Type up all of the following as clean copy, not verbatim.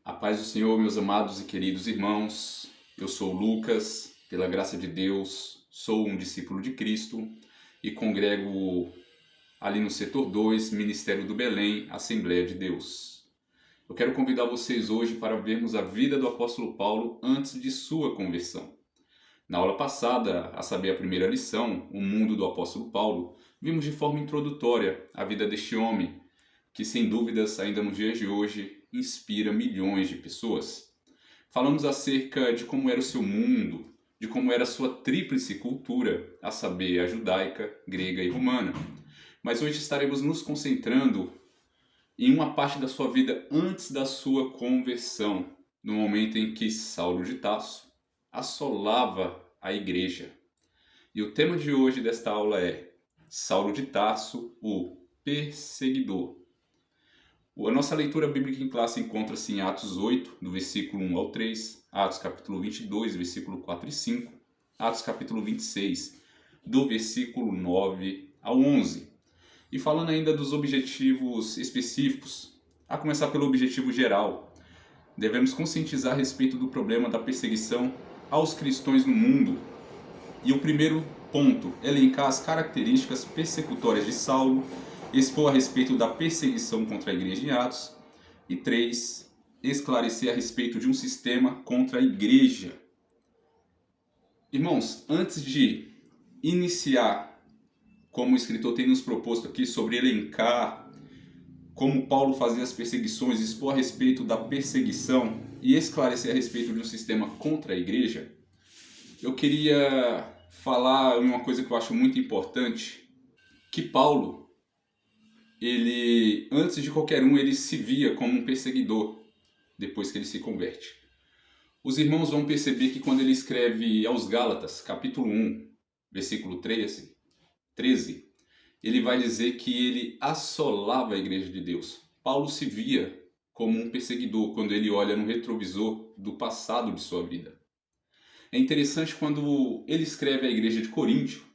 A paz do Senhor, meus amados e queridos irmãos. Eu sou o Lucas, pela graça de Deus, sou um discípulo de Cristo e congrego ali no setor 2, Ministério do Belém, Assembleia de Deus. Eu quero convidar vocês hoje para vermos a vida do apóstolo Paulo antes de sua conversão. Na aula passada, a saber a primeira lição, o mundo do apóstolo Paulo, vimos de forma introdutória a vida deste homem, que sem dúvidas, ainda nos dias de hoje, inspira milhões de pessoas. Falamos acerca de como era o seu mundo, de como era a sua tríplice cultura, a saber, a judaica, grega e romana. Mas hoje estaremos nos concentrando em uma parte da sua vida antes da sua conversão, no momento em que Saulo de Tarso assolava a igreja. E o tema de hoje desta aula é Saulo de Tarso, o perseguidor. A nossa leitura bíblica em classe encontra-se em Atos 8, do versículo 1 ao 3, Atos capítulo 22, versículo 4 e 5, Atos capítulo 26, do versículo 9 ao 11. E falando ainda dos objetivos específicos, a começar pelo objetivo geral, devemos conscientizar a respeito do problema da perseguição aos cristãos no mundo. E o primeiro ponto, elencar as características persecutórias de Saulo, expor a respeito da perseguição contra a igreja em Atos. E 3, esclarecer a respeito de um sistema contra a igreja. Irmãos, antes de iniciar, como o escritor tem nos proposto aqui, sobre elencar como Paulo fazia as perseguições, expor a respeito da perseguição e esclarecer a respeito de um sistema contra a igreja, eu queria falar uma coisa que eu acho muito importante, que Paulo, ele, antes de qualquer um, ele se via como um perseguidor, depois que ele se converte. Os irmãos vão perceber que quando ele escreve aos Gálatas, capítulo 1, versículo 13, ele vai dizer que ele assolava a igreja de Deus. Paulo se via como um perseguidor quando ele olha no retrovisor do passado de sua vida. É interessante quando ele escreve à igreja de Coríntio,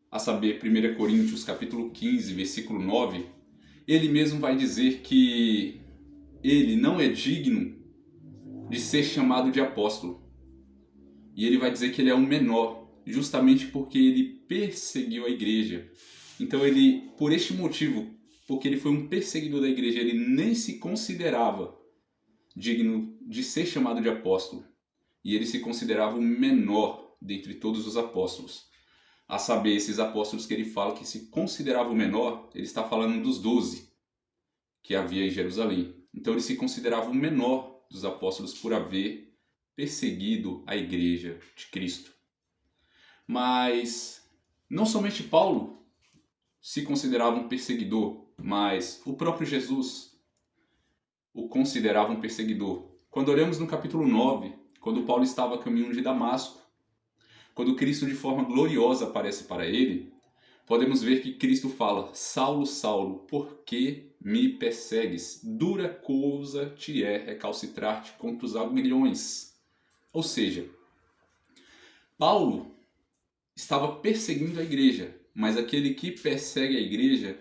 a saber, 1 Coríntios capítulo 15, versículo 9, ele mesmo vai dizer que ele não é digno de ser chamado de apóstolo. E ele vai dizer que ele é um menor, justamente porque ele perseguiu a igreja. Então ele, por este motivo, porque ele foi um perseguidor da igreja, ele nem se considerava digno de ser chamado de apóstolo. E ele se considerava o menor dentre todos os apóstolos. A saber, esses apóstolos que ele fala que se considerava o menor, ele está falando dos 12 que havia em Jerusalém. Então ele se considerava o menor dos apóstolos por haver perseguido a igreja de Cristo. Mas não somente Paulo se considerava um perseguidor, mas o próprio Jesus o considerava um perseguidor. Quando olhamos no capítulo 9, quando Paulo estava a caminho de Damasco, quando Cristo de forma gloriosa aparece para ele, podemos ver que Cristo fala: Saulo, Saulo, por que me persegues? Dura coisa te é recalcitrar-te contra os aguilhões. Ou seja, Paulo estava perseguindo a igreja, mas aquele que persegue a igreja,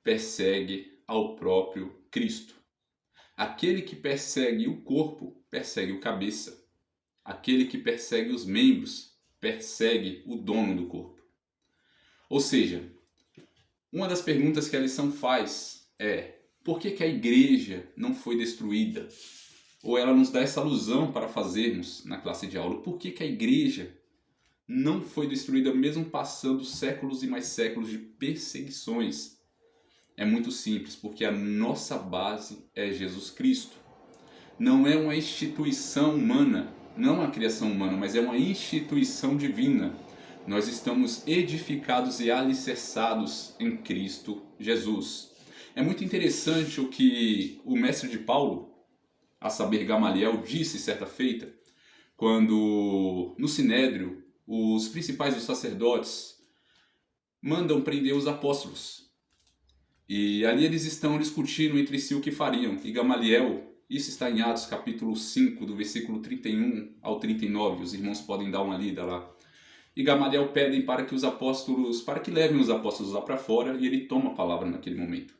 persegue ao próprio Cristo. Aquele que persegue o corpo, persegue o cabeça. Aquele que persegue os membros, persegue o dono do corpo. Ou seja, uma das perguntas que a lição faz é: por que a igreja não foi destruída? Ou ela nos dá essa alusão para fazermos na classe de aula. Por que a igreja não foi destruída mesmo passando séculos e mais séculos de perseguições? É muito simples, porque a nossa base é Jesus Cristo. Não é uma instituição humana, não uma criação humana, mas é uma instituição divina. Nós estamos edificados e alicerçados em Cristo Jesus. É muito interessante o que o mestre de Paulo, a saber Gamaliel, disse certa feita, quando no Sinédrio os principais dos sacerdotes mandam prender os apóstolos. E ali eles estão discutindo entre si o que fariam. E Gamaliel, isso está em Atos capítulo 5, do versículo 31 ao 39, os irmãos podem dar uma lida lá. E Gamaliel pedem para que levem os apóstolos lá para fora, e ele toma a palavra naquele momento.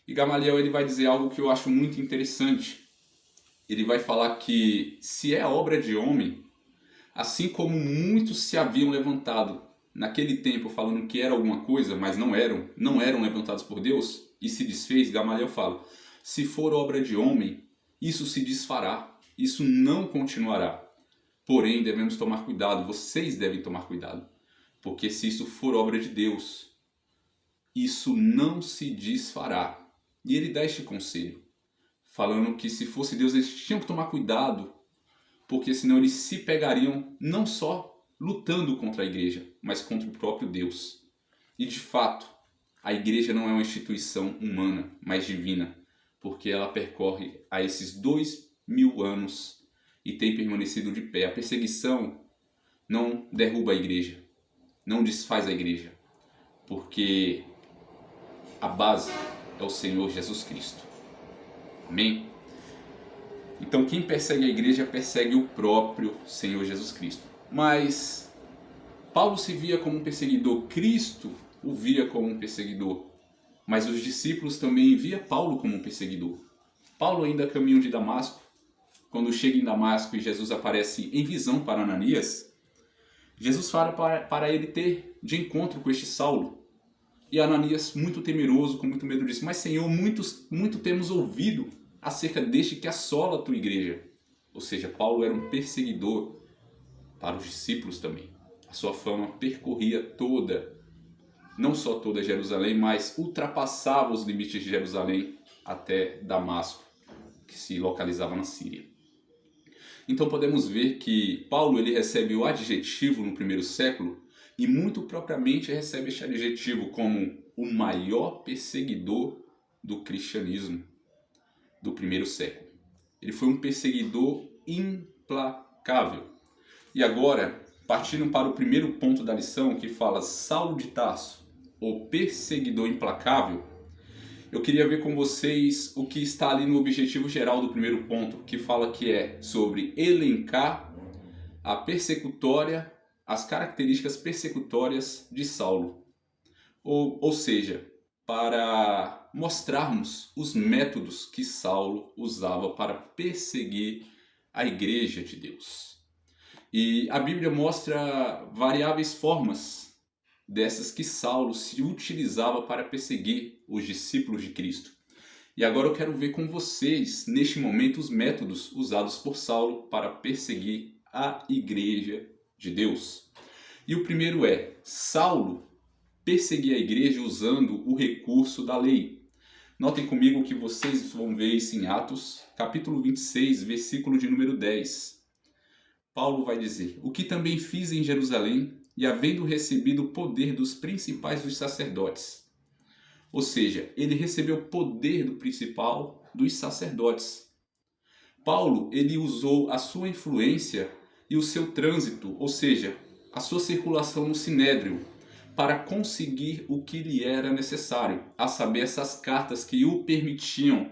E Gamaliel ele vai dizer algo que eu acho muito interessante. ele vai falar que se é obra de homem, assim como muitos se haviam levantado naquele tempo falando que era alguma coisa, mas não eram levantados por Deus, e se desfez, Gamaliel fala, se for obra de homem, isso se desfará, isso não continuará. Porém, devemos tomar cuidado, vocês devem tomar cuidado, porque se isso for obra de Deus, isso não se desfará. E ele dá este conselho, falando que se fosse Deus, eles tinham que tomar cuidado, porque senão eles se pegariam não só lutando contra a igreja, mas contra o próprio Deus. E de fato, a igreja não é uma instituição humana, mas divina, porque ela percorre a esses 2000 anos e tem permanecido de pé. A perseguição não derruba a igreja, não desfaz a igreja, porque a base é o Senhor Jesus Cristo. Amém? Então quem persegue a igreja persegue o próprio Senhor Jesus Cristo. Mas Paulo se via como um perseguidor, Cristo o via como um perseguidor, mas os discípulos também viam Paulo como um perseguidor. Paulo ainda caminho de Damasco, quando chega em Damasco e Jesus aparece em visão para Ananias, Jesus fala para ele ter de encontro com este Saulo. E Ananias, muito temeroso, com muito medo, disse, mas Senhor, muito temos ouvido acerca deste que assola a tua igreja. Ou seja, Paulo era um perseguidor para os discípulos também. A sua fama percorria não só toda Jerusalém, mas ultrapassava os limites de Jerusalém até Damasco, que se localizava na Síria. Então podemos ver que Paulo ele recebe o adjetivo no primeiro século e muito propriamente recebe este adjetivo como o maior perseguidor do cristianismo do primeiro século. Ele foi um perseguidor implacável. E agora, partindo para o primeiro ponto da lição, que fala Saulo de Tarso, o perseguidor implacável, eu queria ver com vocês o que está ali no objetivo geral do primeiro ponto, que fala que é sobre elencar a persecutória, as características persecutórias de Saulo. Ou seja, para mostrarmos os métodos que Saulo usava para perseguir a igreja de Deus. E a Bíblia mostra variáveis formas dessas que Saulo se utilizava para perseguir os discípulos de Cristo. E agora eu quero ver com vocês, neste momento, os métodos usados por Saulo para perseguir a igreja de Deus. E o primeiro é, Saulo perseguia a igreja usando o recurso da lei. Notem comigo que vocês vão ver isso em Atos, capítulo 26, versículo de número 10. Paulo vai dizer, o que também fiz em Jerusalém, e havendo recebido o poder dos principais dos sacerdotes. Ou seja, ele recebeu o poder do principal dos sacerdotes. Paulo, ele usou a sua influência e o seu trânsito, ou seja, a sua circulação no Sinédrio, para conseguir o que lhe era necessário, a saber, essas cartas que o permitiam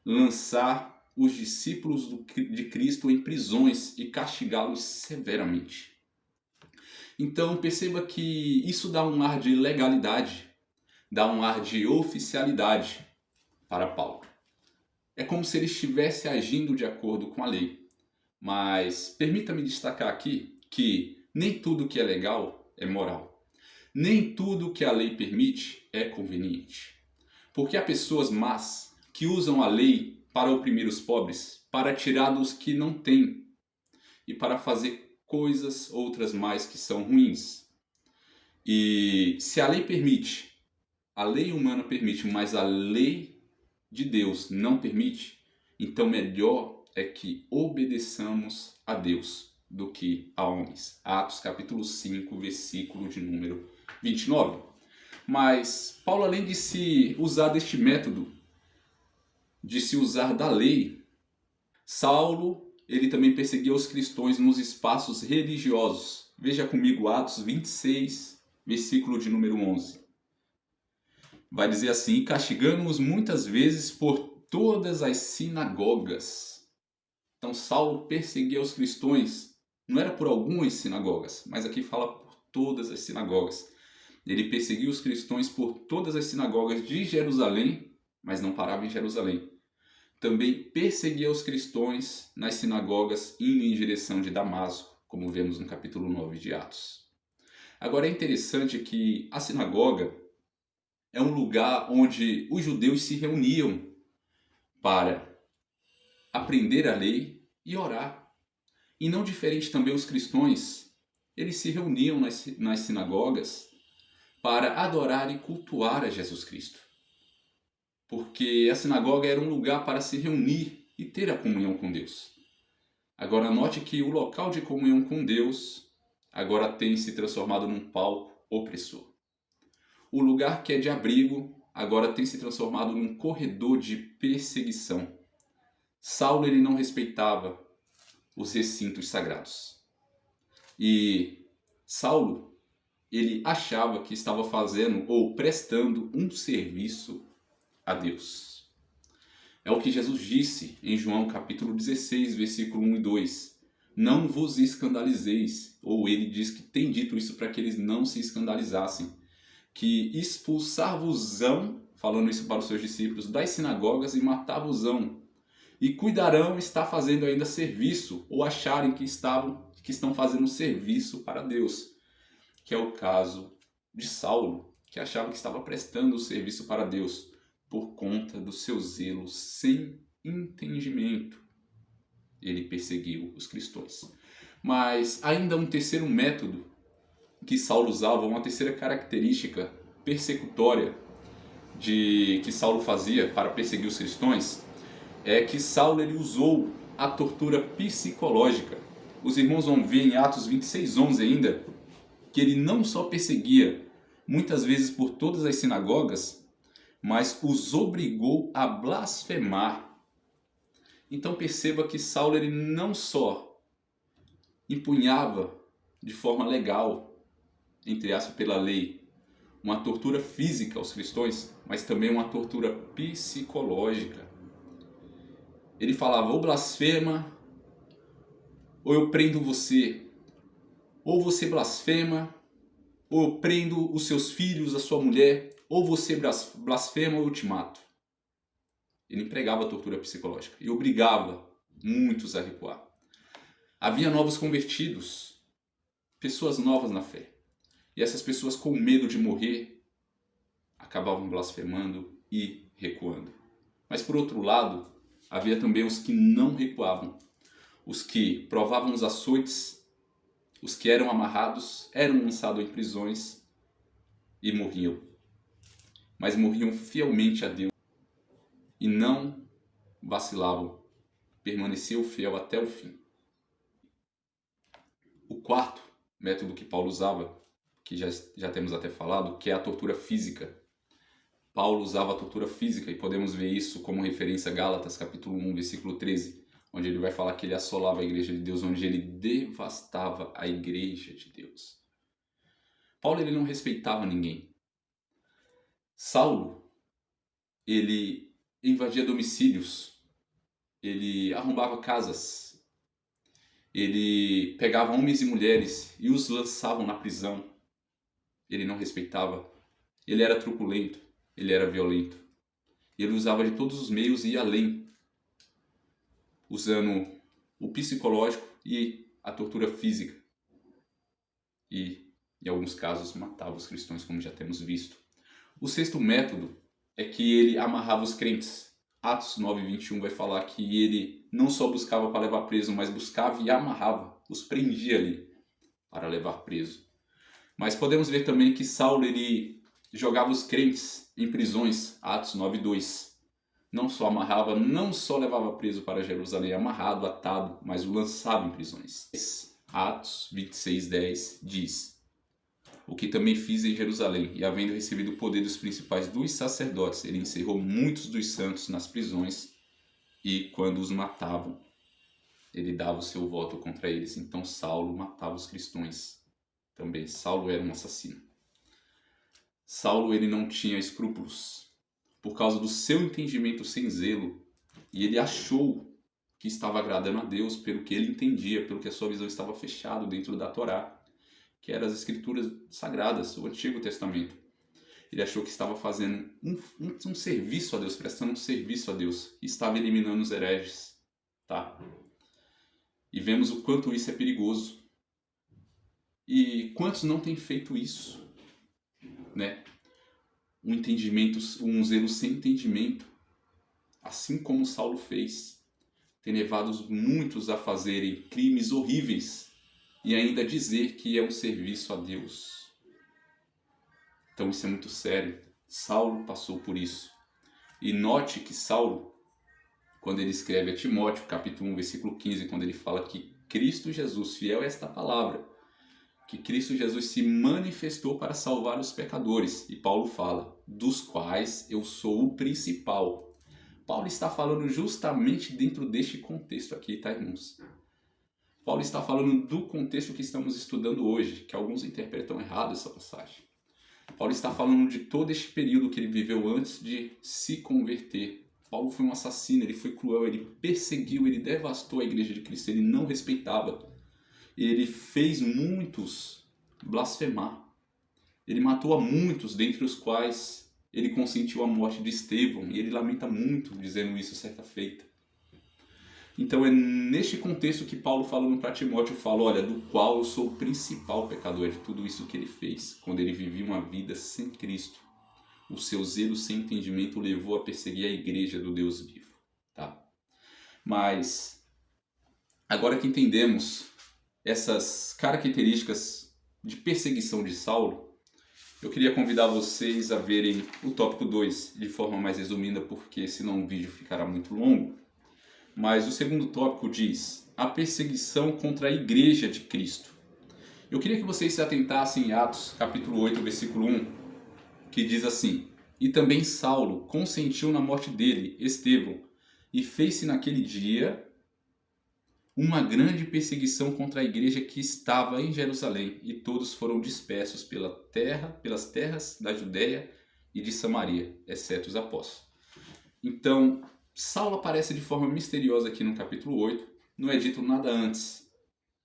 lançar os discípulos de Cristo em prisões e castigá-los severamente. Então perceba que isso dá um ar de legalidade, dá um ar de oficialidade para Paulo. É como se ele estivesse agindo de acordo com a lei. Mas permita-me destacar aqui que nem tudo que é legal é moral. Nem tudo que a lei permite é conveniente. Porque há pessoas más que usam a lei para oprimir os pobres, para tirar dos que não têm e para fazer coisas outras mais que são ruins. E se a lei permite, a lei humana permite, mas a lei de Deus não permite, então melhor é que obedeçamos a Deus do que a homens. Atos capítulo 5, versículo de número 29. Mas Paulo, além de se usar deste método, de se usar da lei, Saulo, ele também perseguia os cristãos nos espaços religiosos. Veja comigo Atos 26, versículo de número 11. Vai dizer assim, castigando-os muitas vezes por todas as sinagogas. Então Saulo perseguia os cristãos, não era por algumas sinagogas, mas aqui fala por todas as sinagogas. Ele perseguia os cristãos por todas as sinagogas de Jerusalém, mas não parava em Jerusalém. também perseguia os cristãos nas sinagogas, indo em direção de Damasco, como vemos no capítulo 9 de Atos. Agora é interessante que a sinagoga é um lugar onde os judeus se reuniam para aprender a lei e orar. E não diferente também os cristãos, eles se reuniam nas sinagogas para adorar e cultuar a Jesus Cristo. Porque a sinagoga era um lugar para se reunir e ter a comunhão com Deus. Agora note que o local de comunhão com Deus agora tem se transformado num palco opressor. O lugar que é de abrigo agora tem se transformado num corredor de perseguição. Saulo ele não respeitava os recintos sagrados. E Saulo ele achava que estava fazendo ou prestando um serviço a Deus. É o que Jesus disse em João capítulo 16, versículo 1 e 2. Não vos escandalizeis. Ou ele diz que tem dito isso para que eles não se escandalizassem. Que expulsar-vos-ão, falando isso para os seus discípulos, das sinagogas e matar-vos-ão. E cuidarão estar fazendo ainda serviço, ou acharem que estão fazendo serviço para Deus. Que é o caso de Saulo, que achava que estava prestando o serviço para Deus, por conta do seu zelo sem entendimento. Ele perseguiu os cristãos. Mas ainda um terceiro método que Saulo usava, uma terceira característica persecutória que Saulo fazia para perseguir os cristãos, é que Saulo ele usou a tortura psicológica. Os irmãos vão ver em Atos 26:11 ainda, que ele não só perseguia, muitas vezes por todas as sinagogas, mas os obrigou a blasfemar. Então perceba que Saulo ele não só empunhava de forma legal, entre aspas, pela lei, uma tortura física aos cristãos, mas também uma tortura psicológica. Ele falava, ou blasfema, ou eu prendo você. Ou você blasfema, ou eu prendo os seus filhos, a sua mulher, ou você blasfema ou eu te mato. Ele empregava a tortura psicológica e obrigava muitos a recuar. Havia novos convertidos, pessoas novas na fé. E essas pessoas com medo de morrer acabavam blasfemando e recuando. Mas por outro lado, havia também os que não recuavam. Os que provavam os açoites, os que eram amarrados, eram lançados em prisões e morriam. Mas morriam fielmente a Deus e não vacilavam, permaneciam fiel até o fim. O quarto método que Paulo usava, que já temos até falado, que é a tortura física. Paulo usava a tortura física e podemos ver isso como referência a Gálatas capítulo 1, versículo 13, onde ele vai falar que ele assolava a igreja de Deus, onde ele devastava a igreja de Deus. Paulo ele não respeitava ninguém. Saulo, ele invadia domicílios, ele arrombava casas, ele pegava homens e mulheres e os lançava na prisão. Ele não respeitava, ele era truculento, ele era violento. Ele usava de todos os meios e ia além, usando o psicológico e a tortura física. E, em alguns casos, matava os cristãos, como já temos visto. O sexto método é que ele amarrava os crentes. Atos 9:21 vai falar que ele não só buscava para levar preso, mas buscava e amarrava, os prendia ali para levar preso. Mas podemos ver também que Saulo ele jogava os crentes em prisões, Atos 9:2. Não só amarrava, não só levava preso para Jerusalém amarrado, atado, mas o lançava em prisões. Atos 26:10 diz: o que também fiz em Jerusalém, e havendo recebido o poder dos principais dos sacerdotes, ele encerrou muitos dos santos nas prisões, e quando os matavam, ele dava o seu voto contra eles. Então Saulo matava os cristãos também. Saulo era um assassino. Saulo ele não tinha escrúpulos por causa do seu entendimento sem zelo, e ele achou que estava agradando a Deus pelo que ele entendia, pelo que a sua visão estava fechada dentro da Torá, que eram as escrituras sagradas, o Antigo Testamento. Ele achou que estava fazendo um serviço a Deus, prestando um serviço a Deus. E estava eliminando os hereges. Tá? E vemos o quanto isso é perigoso. E quantos não têm feito isso? Né? Um zelo sem entendimento. Assim como Saulo fez. Tem levado muitos a fazerem crimes horríveis. E ainda dizer que é um serviço a Deus. Então isso é muito sério. Saulo passou por isso. E note que Saulo, quando ele escreve a Timóteo, capítulo 1, versículo 15, quando ele fala que Cristo Jesus, fiel a esta palavra, que Cristo Jesus se manifestou para salvar os pecadores. E Paulo fala, dos quais eu sou o principal. Paulo está falando justamente dentro deste contexto aqui, tá, irmãos? Paulo está falando do contexto que estamos estudando hoje, que alguns interpretam errado essa passagem. Paulo está falando de todo este período que ele viveu antes de se converter. Paulo foi um assassino, ele foi cruel, ele perseguiu, ele devastou a igreja de Cristo, ele não respeitava. Ele fez muitos blasfemar. Ele matou a muitos, dentre os quais ele consentiu a morte de Estevão, e ele lamenta muito dizendo isso certa feita. Então é neste contexto que Paulo, falando para Timóteo, fala, olha, do qual eu sou o principal pecador de tudo isso que ele fez, quando ele vivia uma vida sem Cristo. O seu zelo sem entendimento o levou a perseguir a igreja do Deus vivo. Tá? Mas, agora que entendemos essas características de perseguição de Saulo, eu queria convidar vocês a verem o tópico 2 de forma mais resumida, porque senão o vídeo ficará muito longo. Mas o segundo tópico diz, a perseguição contra a igreja de Cristo. Eu queria que vocês se atentassem em Atos, capítulo 8, versículo 1, que diz assim, e também Saulo consentiu na morte dele, Estevão, e fez-se naquele dia uma grande perseguição contra a igreja que estava em Jerusalém, e todos foram dispersos pelas terras da Judéia e de Samaria, exceto os apóstolos. Então, Saulo aparece de forma misteriosa aqui no capítulo 8, não é dito nada antes.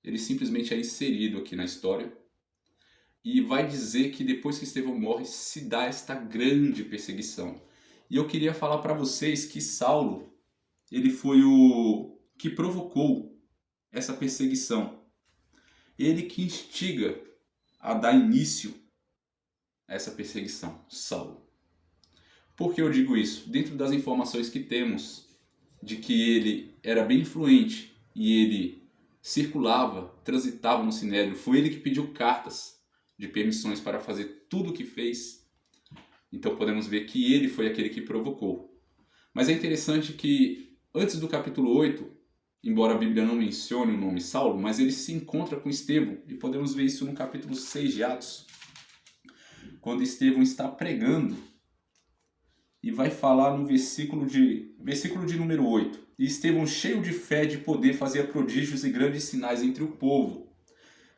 Ele simplesmente é inserido aqui na história e vai dizer que depois que Estevão morre se dá esta grande perseguição. E eu queria falar para vocês que Saulo, ele foi o que provocou essa perseguição. Ele que instiga a dar início a essa perseguição, Saulo. Por que eu digo isso? Dentro das informações que temos de que ele era bem influente e ele circulava, transitava no Sinédrio, foi ele que pediu cartas de permissões para fazer tudo o que fez. Então podemos ver que ele foi aquele que provocou. Mas é interessante que antes do capítulo 8, embora a Bíblia não mencione o nome Saulo, mas ele se encontra com Estevão, e podemos ver isso no capítulo 6 de Atos, quando Estevão está pregando. E vai falar no versículo de número 8. E Estevão, cheio de fé e de poder, fazia prodígios e grandes sinais entre o povo.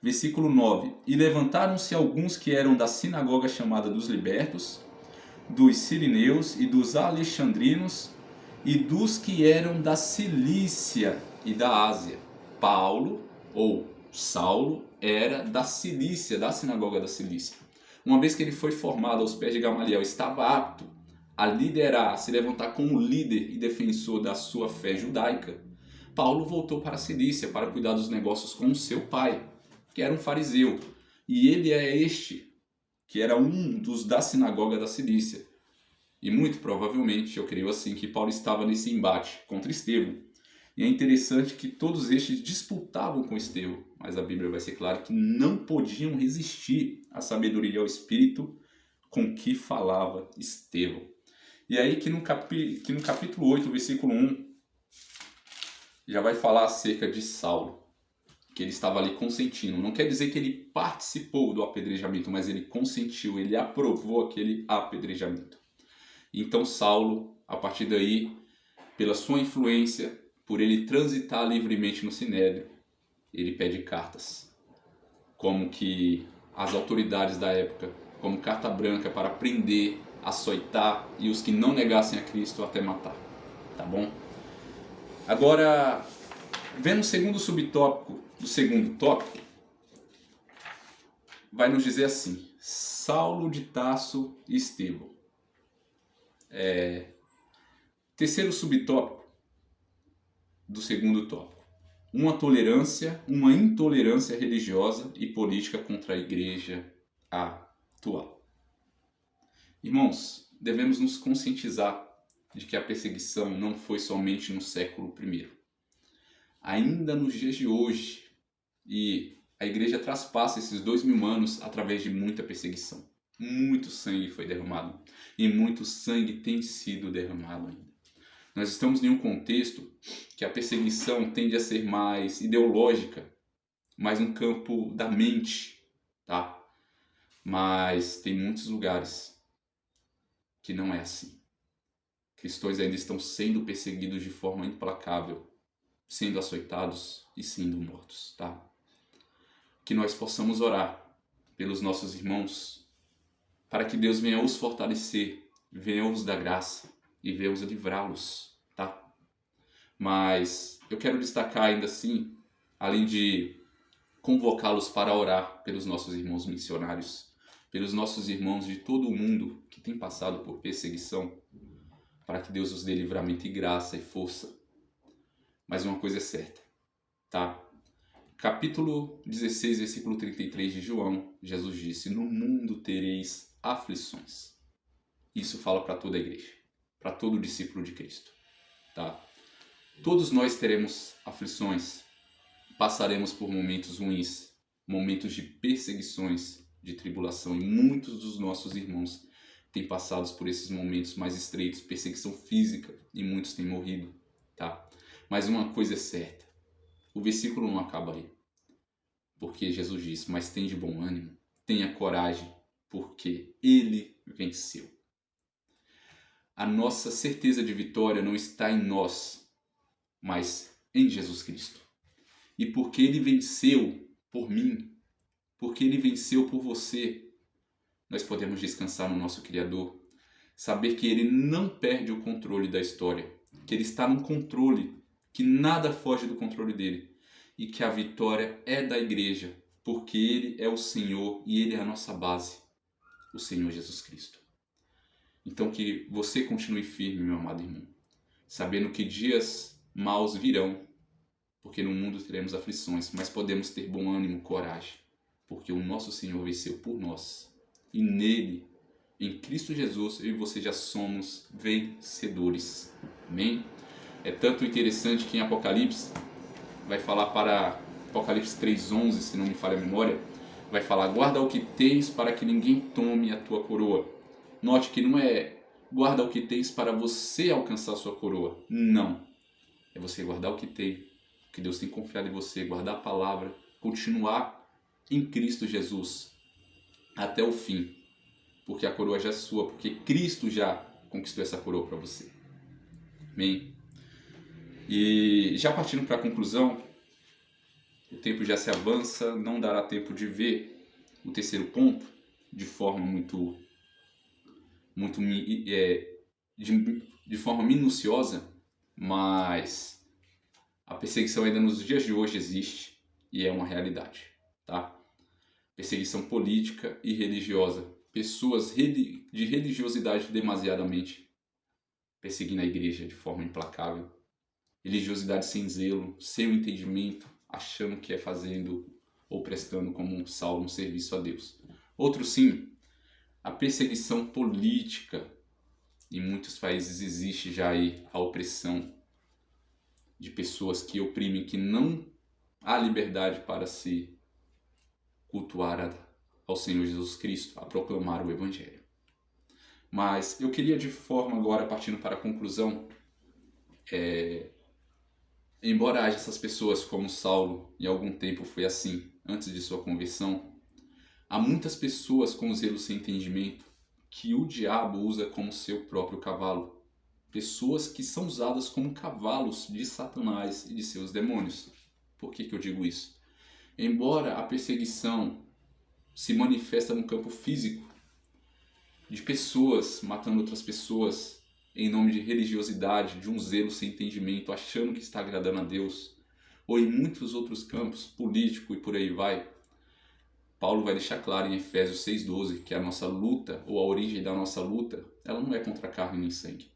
Versículo 9. E levantaram-se alguns que eram da sinagoga chamada dos libertos, dos sirineus e dos alexandrinos, e dos que eram da Cilícia e da Ásia. Paulo, ou Saulo, era da Cilícia, da sinagoga da Cilícia. Uma vez que ele foi formado aos pés de Gamaliel, estava apto a liderar, a se levantar como líder e defensor da sua fé judaica, Paulo voltou para a Cilícia para cuidar dos negócios com seu pai, que era um fariseu. E ele é este, que era um dos da sinagoga da Cilícia. E muito provavelmente, eu creio assim, que Paulo estava nesse embate contra Estevão. E é interessante que todos estes disputavam com Estevão, mas a Bíblia vai ser clara que não podiam resistir à sabedoria e ao espírito com que falava Estevão. E aí que no capítulo 8, versículo 1, já vai falar acerca de Saulo, que ele estava ali consentindo. Não quer dizer que ele participou do apedrejamento, mas ele consentiu, ele aprovou aquele apedrejamento. Então Saulo, a partir daí, pela sua influência, por ele transitar livremente no Sinédrio, ele pede cartas, como que as autoridades da época, como carta branca para prender, açoitar e os que não negassem a Cristo até matar, tá bom? Agora, vendo o segundo subtópico do segundo tópico, vai nos dizer assim, Saulo de Tarso e Estevão. Terceiro subtópico do segundo tópico. Uma intolerância religiosa e política contra a igreja atual. Irmãos, devemos nos conscientizar de que a perseguição não foi somente no século I. Ainda nos dias de hoje, e a igreja traspassa esses 2000 anos através de muita perseguição. Muito sangue foi derramado e muito sangue tem sido derramado ainda. Nós estamos em um contexto que a perseguição tende a ser mais ideológica, mais um campo da mente, tá? Mas tem muitos lugares que não é assim. Cristãos ainda estão sendo perseguidos de forma implacável, sendo açoitados e sendo mortos, tá? Que nós possamos orar pelos nossos irmãos, para que Deus venha os fortalecer, venha os dar graça e venha os livrá-los, tá? Mas eu quero destacar ainda assim, além de convocá-los para orar pelos nossos irmãos missionários, pelos nossos irmãos de todo o mundo que têm passado por perseguição, para que Deus os dê livramento e graça e força. Mas uma coisa é certa, tá? Capítulo 16, versículo 33 de João, Jesus disse: no mundo tereis aflições. Isso fala para toda a igreja, para todo discípulo de Cristo, tá? Todos nós teremos aflições, passaremos por momentos ruins, momentos de perseguições, de tribulação, e muitos dos nossos irmãos têm passado por esses momentos mais estreitos, perseguição física, e muitos têm morrido, tá? Mas uma coisa é certa, o versículo não acaba aí, porque Jesus disse: mas tem de bom ânimo, tenha coragem, porque Ele venceu. A nossa certeza de vitória não está em nós, mas em Jesus Cristo. E porque Ele venceu por mim, porque Ele venceu por você, nós podemos descansar no nosso Criador, saber que Ele não perde o controle da história, que Ele está no controle, que nada foge do controle dele, e que a vitória é da igreja, porque Ele é o Senhor e Ele é a nossa base, o Senhor Jesus Cristo. Então que você continue firme, meu amado irmão, sabendo que dias maus virão, porque no mundo teremos aflições, mas podemos ter bom ânimo, coragem, porque o nosso Senhor venceu por nós, e nele, em Cristo Jesus, eu e você já somos vencedores. Amém? É tanto interessante que em Apocalipse, vai falar para Apocalipse 3:11, se não me falha a memória, vai falar: guarda o que tens para que ninguém tome a tua coroa. Note que não é guarda o que tens para você alcançar a sua coroa. Não. É você guardar o que tem, o que Deus tem confiado em você, guardar a palavra, continuar em Cristo Jesus até o fim. Porque a coroa já é sua, porque Cristo já conquistou essa coroa para você. Amém? E já partindo para a conclusão, o tempo já se avança, não dará tempo de ver o terceiro ponto de forma de forma minuciosa, mas a perseguição ainda nos dias de hoje existe e é uma realidade, tá? Perseguição política e religiosa, pessoas de religiosidade demasiadamente perseguindo a igreja de forma implacável, religiosidade sem zelo, sem o entendimento, achando que é fazendo ou prestando como um Saulo um serviço a Deus. Outro sim, a perseguição política. Em muitos países existe já aí a opressão de pessoas que oprimem, que não há liberdade para se cultuar ao Senhor Jesus Cristo, a proclamar o Evangelho. Mas eu queria, de forma agora, partindo para a conclusão, embora haja essas pessoas como Saulo, em algum tempo foi assim, antes de sua conversão, há muitas pessoas com zelo sem entendimento que o diabo usa como seu próprio cavalo. Pessoas que são usadas como cavalos de Satanás e de seus demônios. Por que eu digo isso? Embora a perseguição se manifesta no campo físico, de pessoas matando outras pessoas em nome de religiosidade, de um zelo sem entendimento, achando que está agradando a Deus, ou em muitos outros campos, político e por aí vai, Paulo vai deixar claro em Efésios 6,12 que a nossa luta, ou a origem da nossa luta, ela não é contra carne nem sangue.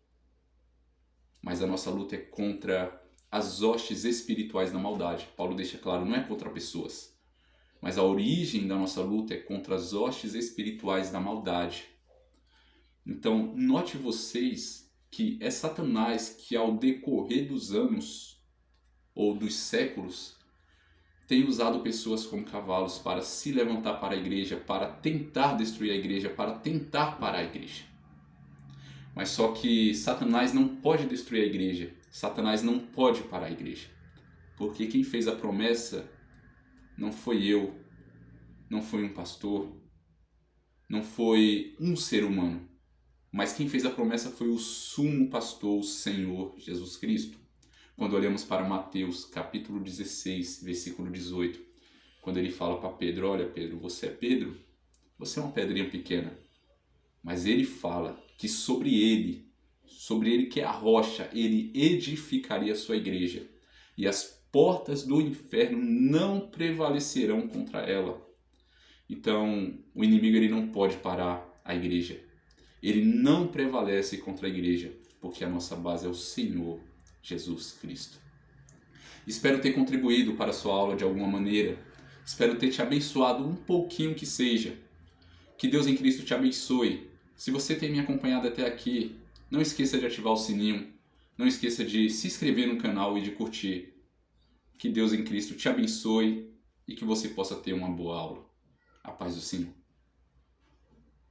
Mas a nossa luta é contra as hostes espirituais da maldade. Paulo deixa claro, não é contra pessoas. Mas a origem da nossa luta é contra as hostes espirituais da maldade. Então, note vocês que é Satanás que ao decorrer dos anos, ou dos séculos, tem usado pessoas como cavalos para se levantar para a igreja, para tentar destruir a igreja, para tentar parar a igreja. Mas só que Satanás não pode destruir a igreja, Satanás não pode parar a igreja. Porque quem fez a promessa não foi eu, não foi um pastor, não foi um ser humano. Mas quem fez a promessa foi o sumo pastor, o Senhor Jesus Cristo. Quando olhamos para Mateus capítulo 16, versículo 18, quando ele fala para Pedro, olha Pedro, você é Pedro, você é uma pedrinha pequena. Mas ele fala que sobre ele que é a rocha, ele edificaria a sua igreja. E as portas do inferno não prevalecerão contra ela. Então, o inimigo ele não pode parar a igreja. Ele não prevalece contra a igreja, porque a nossa base é o Senhor Jesus Cristo. Espero ter contribuído para a sua aula de alguma maneira. Espero ter te abençoado um pouquinho que seja. Que Deus em Cristo te abençoe. Se você tem me acompanhado até aqui, não esqueça de ativar o sininho. Não esqueça de se inscrever no canal e de curtir. Que Deus em Cristo te abençoe e que você possa ter uma boa aula. A paz do Senhor.